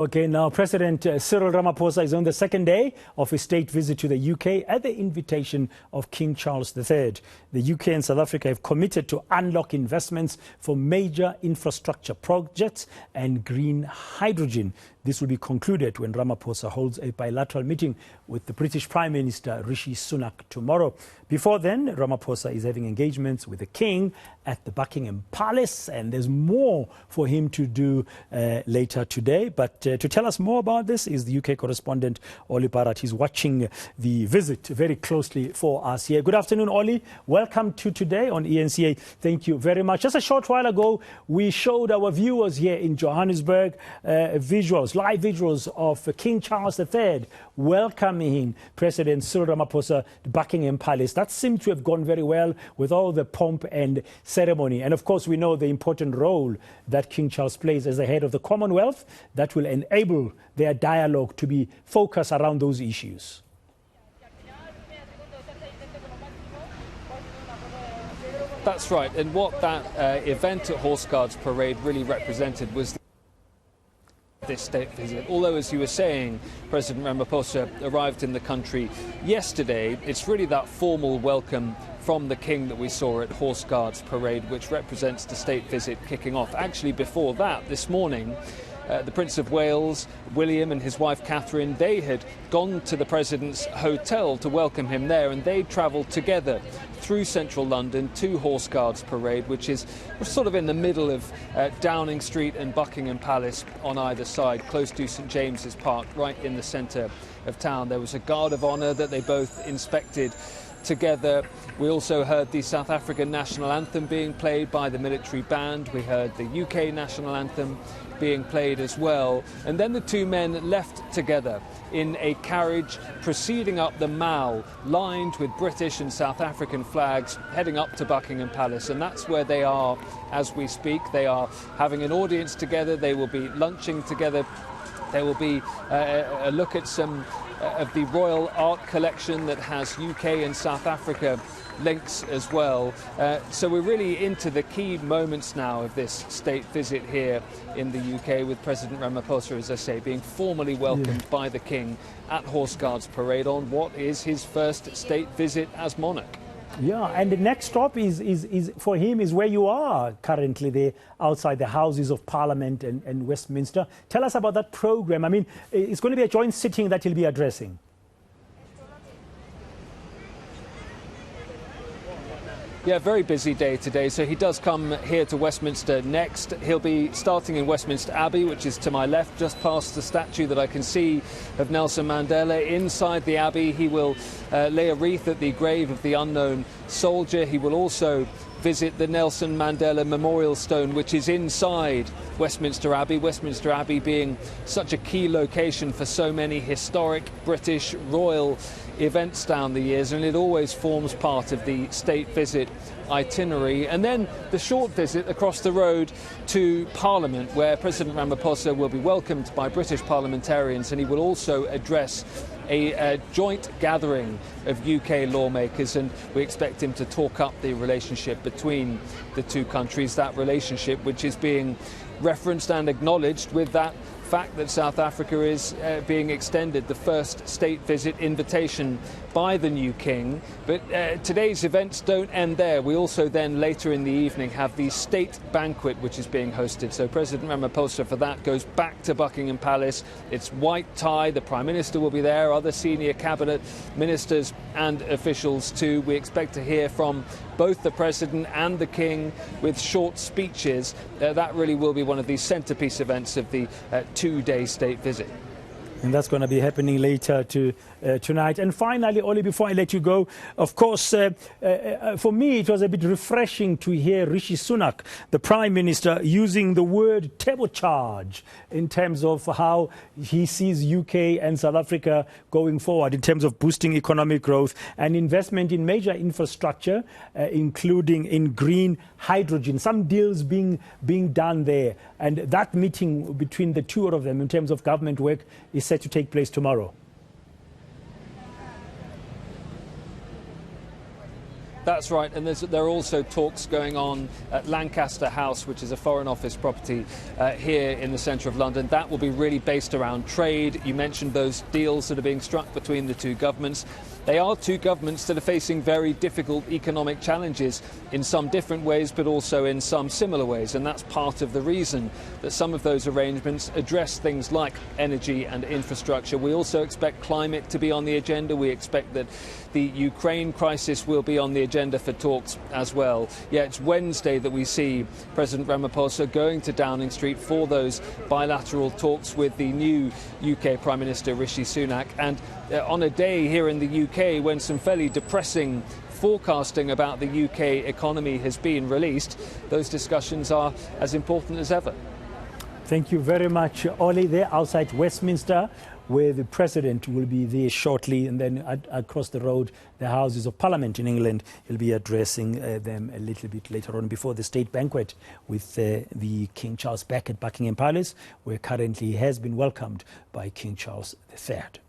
Okay, now President Cyril Ramaphosa is on the second day of his state visit to the UK at the invitation of King Charles III. The UK and South Africa have committed to unlock investments for major infrastructure projects and green hydrogen. This will be concluded when Ramaphosa holds a bilateral meeting with the British Prime Minister Rishi Sunak tomorrow. Before then, Ramaphosa is having engagements with the King at the Buckingham Palace, and there's more for him to do later today. But to tell us more about this is the UK correspondent Olly Barratt. He's watching the visit very closely for us here. Good afternoon, Olly. Welcome to Today on eNCA. Thank you very much. Just a short while ago, we showed our viewers here in Johannesburg live visuals of King Charles III welcoming President Cyril Ramaphosa to Buckingham Palace. That seemed to have gone very well with all the pomp and ceremony. And of course, we know the important role that King Charles plays as the head of the Commonwealth that will enable their dialogue to be focused around those issues. That's right. And what that event at Horse Guards Parade really represented was this state visit. Although, as you were saying, President Ramaphosa arrived in the country yesterday, it's really that formal welcome from the King that we saw at Horse Guards Parade, which represents the state visit kicking off. Actually, before that, this morning, the Prince of Wales, William, and his wife Catherine, they had gone to the President's hotel to welcome him there, and they travelled together through central London to Horse Guards Parade, which is sort of in the middle of Downing Street and Buckingham Palace on either side, close to St James's Park, right in the centre of town. There was a guard of honour that they both inspected together. We also heard the South African national anthem being played by the military band. We heard the UK national anthem being played as well. And then the two men left together in a carriage proceeding up the Mall, lined with British and South African flags, heading up to Buckingham Palace. And that's where they are as we speak. They are having an audience together. They will be lunching together. There will be a look at some of the royal art collection that has UK and South Africa links as well. So we're really into the key moments now of this state visit here in the UK, with President Ramaphosa, as I say, being formally welcomed by the King at Horse Guards Parade on what is his first state visit as monarch. Yeah, and the next stop is for him is where you are currently, there outside the Houses of Parliament and Westminster. Tell us about that program. I mean, it's going to be a joint sitting that he'll be addressing. Yeah, very busy day today. So he does come here to Westminster next. He'll be starting in Westminster Abbey, which is to my left, just past the statue that I can see of Nelson Mandela. Inside the Abbey, he will lay a wreath at the grave of the unknown soldier. He will also visit the Nelson Mandela Memorial Stone, which is inside Westminster Abbey. Westminster Abbey being such a key location for so many historic British royal events down the years, and it always forms part of the state visit itinerary. And then the short visit across the road to Parliament, where President Ramaphosa will be welcomed by British parliamentarians, and he will also address a joint gathering of UK lawmakers, and we expect him to talk up the relationship between the two countries, that relationship which is being referenced and acknowledged with that fact that South Africa is being extended the first state visit invitation by the new King. But today's events don't end there. We also then later in the evening have the state banquet which is being hosted. So President Ramaphosa for that goes back to Buckingham Palace. It's white tie. The Prime Minister will be there, other senior cabinet ministers and officials too. We expect to hear from both the President and the King with short speeches. That really will be one of the centrepiece events of the two-day state visit. And that's going to be happening later tonight. And finally, Olly, before I let you go, of course, for me, it was a bit refreshing to hear Rishi Sunak, the Prime Minister, using the word turbocharge in terms of how he sees UK and South Africa going forward in terms of boosting economic growth and investment in major infrastructure, including in green hydrogen. Some deals being done there. And that meeting between the two of them in terms of government work is set to take place tomorrow. That's right, and there are also talks going on at Lancaster House, which is a Foreign Office property here in the centre of London. That will be really based around trade. You mentioned those deals that are being struck between the two governments. They are two governments that are facing very difficult economic challenges in some different ways, but also in some similar ways. And that's part of the reason that some of those arrangements address things like energy and infrastructure. We also expect climate to be on the agenda. We expect that the Ukraine crisis will be on the agenda for talks as well. Yeah, it's Wednesday that we see President Ramaphosa going to Downing Street for those bilateral talks with the new UK Prime Minister Rishi Sunak. And on a day here in the UK when some fairly depressing forecasting about the UK economy has been released, those discussions are as important as ever. Thank you very much, Olly. There outside Westminster, where the President will be there shortly, and then across the road, the Houses of Parliament in England. He'll be addressing them a little bit later on before the state banquet with the King Charles back at Buckingham Palace, where currently he has been welcomed by King Charles III.